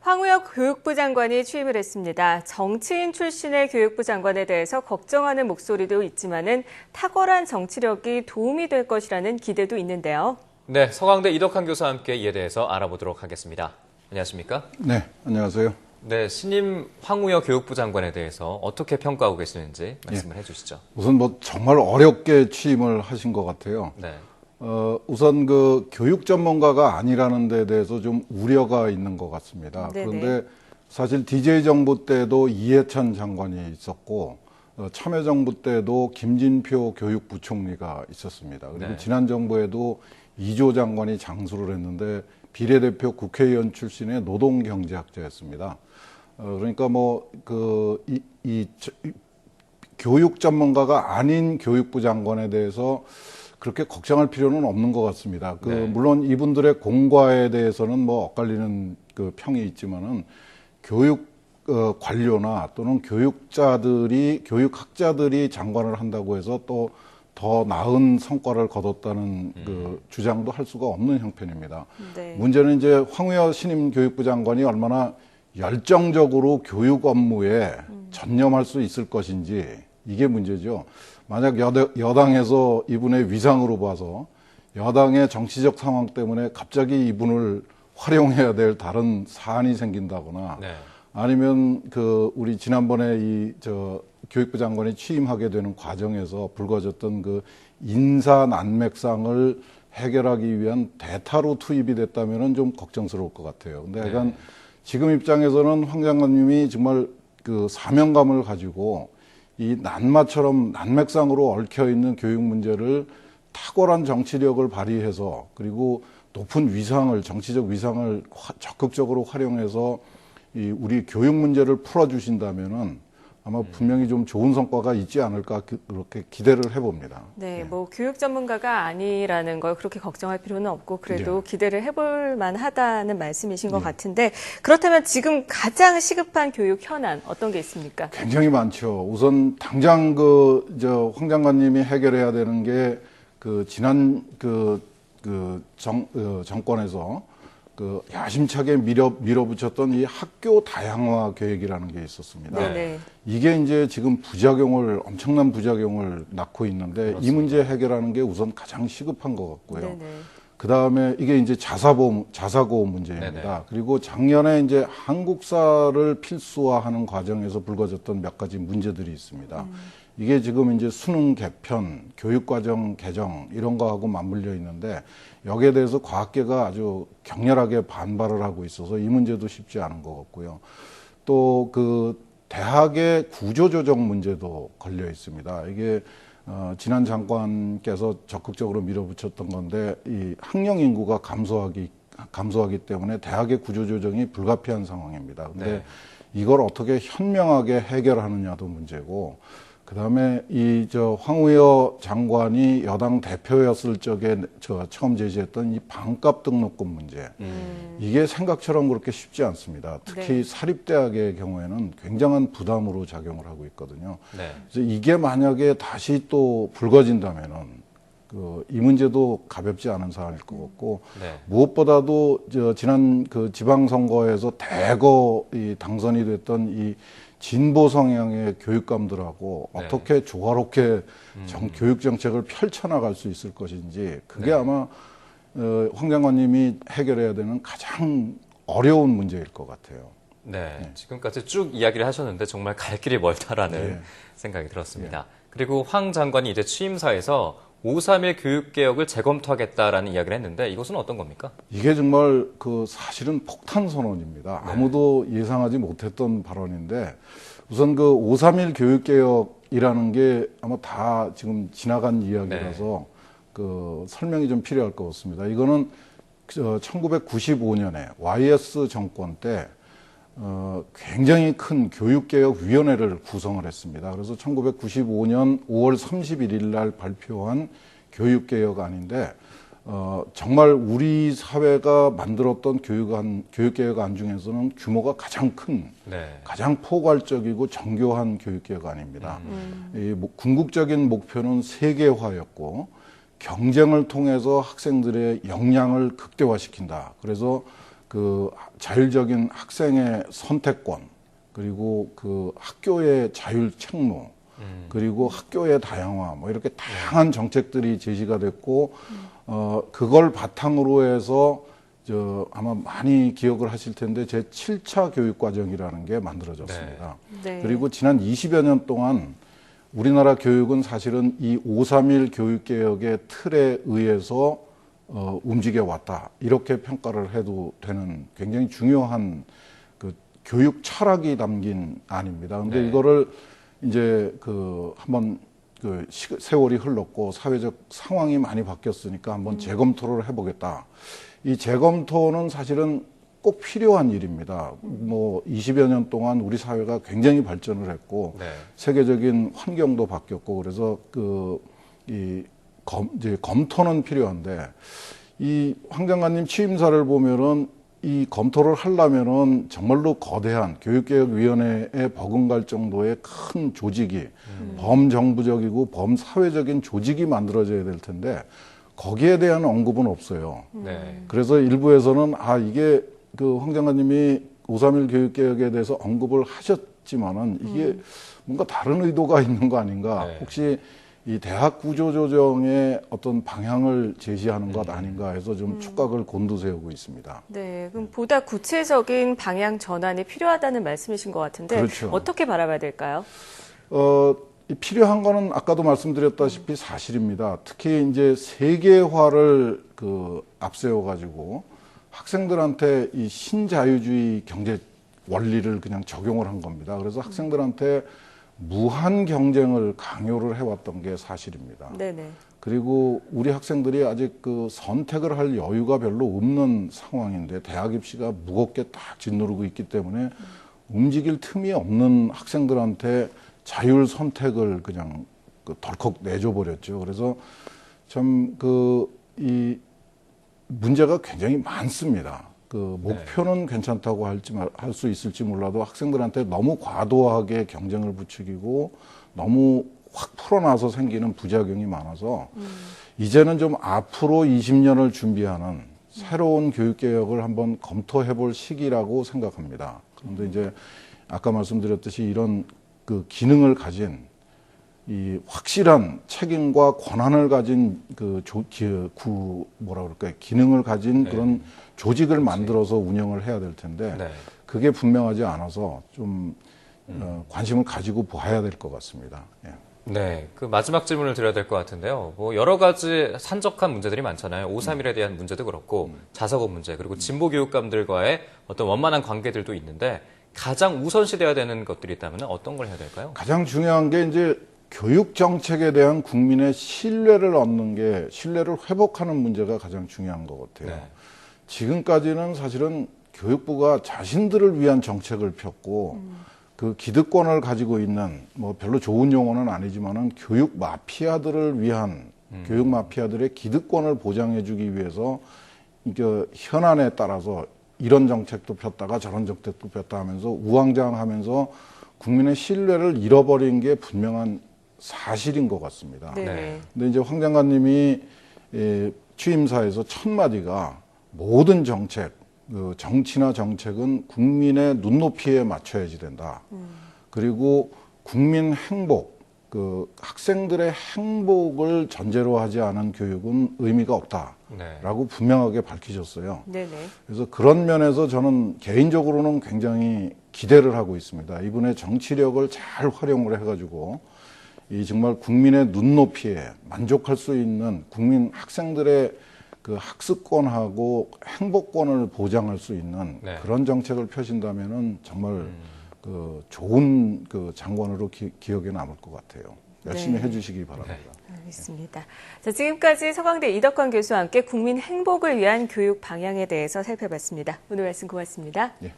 황우혁 교육부 장관이 취임을 했습니다. 정치인 출신의 교육부 장관에 대해서 걱정하는 목소리도 있지만은 탁월한 정치력이 도움이 될 것이라는 기대도 있는데요. 네, 서강대 이덕환 교수와 함께 이에 대해서 알아보도록 하겠습니다. 안녕하십니까? 네, 안녕하세요. 네, 신임 황우혁 교육부 장관에 대해서 어떻게 평가하고 계시는지 말씀을 해주시죠. 우선 정말 어렵게 취임을 하신 것 같아요. 네. 우선 교육 전문가가 아니라는 데 대해서 좀 우려가 있는 것 같습니다. 네네. 그런데 사실 DJ 정부 때도 이해찬 장관이 있었고, 참여정부 때도 김진표 교육부총리가 있었습니다. 그리고 네. 지난 정부에도 이조 장관이 장수를 했는데 비례대표 국회의원 출신의 노동경제학자였습니다. 그러니까 교육 전문가가 아닌 교육부 장관에 대해서 그렇게 걱정할 필요는 없는 것 같습니다. 네. 물론 이분들의 공과에 대해서는 엇갈리는 평이 있지만은 교육 관료나 또는 교육학자들이 장관을 한다고 해서 또 더 나은 성과를 거뒀다는 주장도 할 수가 없는 형편입니다. 네. 문제는 이제 황우혁 신임 교육부 장관이 얼마나 열정적으로 교육 업무에 전념할 수 있을 것인지 이게 문제죠. 만약 여당에서 이분의 위상으로 봐서 여당의 정치적 상황 때문에 갑자기 이분을 활용해야 될 다른 사안이 생긴다거나 네. 아니면 우리 지난번에 교육부 장관이 취임하게 되는 과정에서 불거졌던 인사 난맥상을 해결하기 위한 대타로 투입이 됐다면은 좀 걱정스러울 것 같아요. 근데 약간 지금 입장에서는 황 장관님이 정말 사명감을 가지고 이 난맥상으로 얽혀 있는 교육 문제를 탁월한 정치력을 발휘해서 그리고 높은 정치적 위상을 적극적으로 활용해서 우리 교육 문제를 풀어주신다면은 아마 분명히 좀 좋은 성과가 있지 않을까 그렇게 기대를 해봅니다. 네, 교육 전문가가 아니라는 걸 그렇게 걱정할 필요는 없고 그래도 기대를 해볼 만하다는 말씀이신 것 같은데 그렇다면 지금 가장 시급한 교육 현안 어떤 게 있습니까? 굉장히 많죠. 우선 당장 황 장관님이 해결해야 되는 게 지난 정권에서 야심차게 밀어붙였던 이 학교 다양화 계획이라는 게 있었습니다. 네네. 이게 이제 지금 엄청난 부작용을 낳고 있는데 그렇습니다. 이 문제 해결하는 게 우선 가장 시급한 것 같고요. 네네. 그 다음에 이게 이제 자사고 문제입니다. 네네. 그리고 작년에 이제 한국사를 필수화하는 과정에서 불거졌던 몇 가지 문제들이 있습니다. 이게 지금 이제 수능 개편, 교육과정 개정 이런 거하고 맞물려 있는데 여기에 대해서 과학계가 아주 격렬하게 반발을 하고 있어서 이 문제도 쉽지 않은 것 같고요. 또 대학의 구조조정 문제도 걸려 있습니다. 이게 지난 장관께서 적극적으로 밀어붙였던 건데 이 학령 인구가 감소하기 때문에 대학의 구조조정이 불가피한 상황입니다. 근데 이걸 어떻게 현명하게 해결하느냐도 문제고 그다음에 황우혁 장관이 여당 대표였을 적에 처음 제시했던 이 반값 등록금 문제. 이게 생각처럼 그렇게 쉽지 않습니다. 특히 사립대학의 경우에는 굉장한 부담으로 작용을 하고 있거든요. 네. 그래서 이게 만약에 다시 또 불거진다면은 이 문제도 가볍지 않은 사안일 것 같고 무엇보다도 지난 지방선거에서 대거 당선이 됐던 이 진보 성향의 교육감들하고 어떻게 조화롭게 교육 정책을 펼쳐나갈 수 있을 것인지 그게 아마 황 장관님이 해결해야 되는 가장 어려운 문제일 것 같아요. 네. 지금까지 쭉 이야기를 하셨는데 정말 갈 길이 멀다라는 생각이 들었습니다. 그리고 황 장관이 이제 취임사에서 5.3일 교육개혁을 재검토하겠다라는 이야기를 했는데 이것은 어떤 겁니까? 이게 정말 사실은 폭탄 선언입니다. 아무도 예상하지 못했던 발언인데 우선 5.3일 교육개혁이라는 게 아마 다 지금 지나간 이야기라서 설명이 좀 필요할 것 같습니다. 이거는 1995년에 YS 정권 때 굉장히 큰 교육개혁위원회를 구성을 했습니다. 그래서 1995년 5월 31일 날 발표한 교육개혁안인데 정말 우리 사회가 만들었던 교육개혁안 중에서는 규모가 가장 큰, 가장 포괄적이고 정교한 교육개혁안입니다. 궁극적인 목표는 세계화였고 경쟁을 통해서 학생들의 역량을 극대화시킨다. 그래서 그 자율적인 학생의 선택권, 그리고 그 학교의 자율 책무, 그리고 학교의 다양화, 뭐 이렇게 다양한 정책들이 제시가 됐고, 그걸 바탕으로 해서 아마 많이 기억을 하실 텐데 제 7차 교육과정이라는 게 만들어졌습니다. 네. 그리고 지난 20여 년 동안 우리나라 교육은 사실은 이 5.3일 교육개혁의 틀에 의해서 움직여 왔다. 이렇게 평가를 해도 되는 굉장히 중요한 그 교육 철학이 담긴 안입니다. 근데 네. 이거를 이제 한번 세월이 흘렀고 사회적 상황이 많이 바뀌었으니까 한번 재검토를 해보겠다. 이 재검토는 사실은 꼭 필요한 일입니다. 뭐 20여 년 동안 우리 사회가 굉장히 발전을 했고 네. 세계적인 환경도 바뀌었고 그래서 이제 검토는 필요한데 이 황 장관님 취임사를 보면은 이 검토를 하려면은 정말로 거대한 교육개혁위원회에 버금갈 정도의 큰 조직이 범정부적이고 범사회적인 조직이 만들어져야 될 텐데 거기에 대한 언급은 없어요. 네. 그래서 일부에서는 이게 그 황 장관님이 5.3일 교육개혁에 대해서 언급을 하셨지만은 이게 뭔가 다른 의도가 있는 거 아닌가. 네. 혹시 이 대학 구조조정의 어떤 방향을 제시하는 것 아닌가 해서 좀 촉각을 곤두세우고 있습니다. 네, 그럼 보다 구체적인 방향 전환이 필요하다는 말씀이신 것 같은데 그렇죠. 어떻게 바라봐야 될까요? 필요한 거는 아까도 말씀드렸다시피 사실입니다. 특히 이제 세계화를 앞세워 가지고 학생들한테 이 신자유주의 경제 원리를 그냥 적용을 한 겁니다. 그래서 학생들한테 무한 경쟁을 강요를 해왔던 게 사실입니다. 네네. 그리고 우리 학생들이 아직 선택을 할 여유가 별로 없는 상황인데 대학 입시가 무겁게 딱 짓누르고 있기 때문에 움직일 틈이 없는 학생들한테 자율 선택을 그냥 덜컥 내줘 버렸죠. 그래서 참 이 문제가 굉장히 많습니다. 목표는 괜찮다고 할 수 있을지 몰라도 학생들한테 너무 과도하게 경쟁을 부추기고 너무 확 풀어놔서 생기는 부작용이 많아서 이제는 좀 앞으로 20년을 준비하는 새로운 교육개혁을 한번 검토해 볼 시기라고 생각합니다. 그런데 이제 아까 말씀드렸듯이 이런 기능을 가진 이 확실한 책임과 권한을 가진 기능을 가진 네. 그런 조직을 만들어서 운영을 해야 될 텐데 네. 그게 분명하지 않아서 좀 관심을 가지고 봐야 될 것 같습니다. 예. 네, 그 마지막 질문을 드려야 될 것 같은데요. 뭐 여러 가지 산적한 문제들이 많잖아요. 5.3일에 대한 문제도 그렇고 자사고 문제 그리고 진보 교육감들과의 어떤 원만한 관계들도 있는데 가장 우선시돼야 되는 것들이 있다면 어떤 걸 해야 될까요? 가장 중요한 게 이제 교육 정책에 대한 국민의 신뢰를 얻는 게 신뢰를 회복하는 문제가 가장 중요한 것 같아요. 네. 지금까지는 사실은 교육부가 자신들을 위한 정책을 폈고 그 기득권을 가지고 있는 뭐 별로 좋은 용어는 아니지만은 교육 마피아들을 위한 교육 마피아들의 기득권을 보장해주기 위해서 이게 현안에 따라서 이런 정책도 폈다가 저런 정책도 폈다 하면서 우왕좌왕하면서 국민의 신뢰를 잃어버린 게 분명한 사실인 것 같습니다. 네. 근데 이제 황 장관님이 취임사에서 첫 마디가 모든 정책, 정치나 정책은 국민의 눈높이에 맞춰야지 된다. 그리고 국민 행복, 학생들의 행복을 전제로 하지 않은 교육은 의미가 없다라고 네. 분명하게 밝히셨어요. 네네. 그래서 그런 면에서 저는 개인적으로는 굉장히 기대를 하고 있습니다. 이분의 정치력을 잘 활용을 해가지고 이 정말 국민의 눈높이에 만족할 수 있는 국민 학생들의 학습권하고 행복권을 보장할 수 있는 네. 그런 정책을 펴신다면은 정말 좋은 장관으로 기억에 남을 것 같아요. 열심히 네. 해주시기 바랍니다. 알겠습니다. 자, 지금까지 서강대 이덕환 교수와 함께 국민 행복을 위한 교육 방향에 대해서 살펴봤습니다. 오늘 말씀 고맙습니다. 예.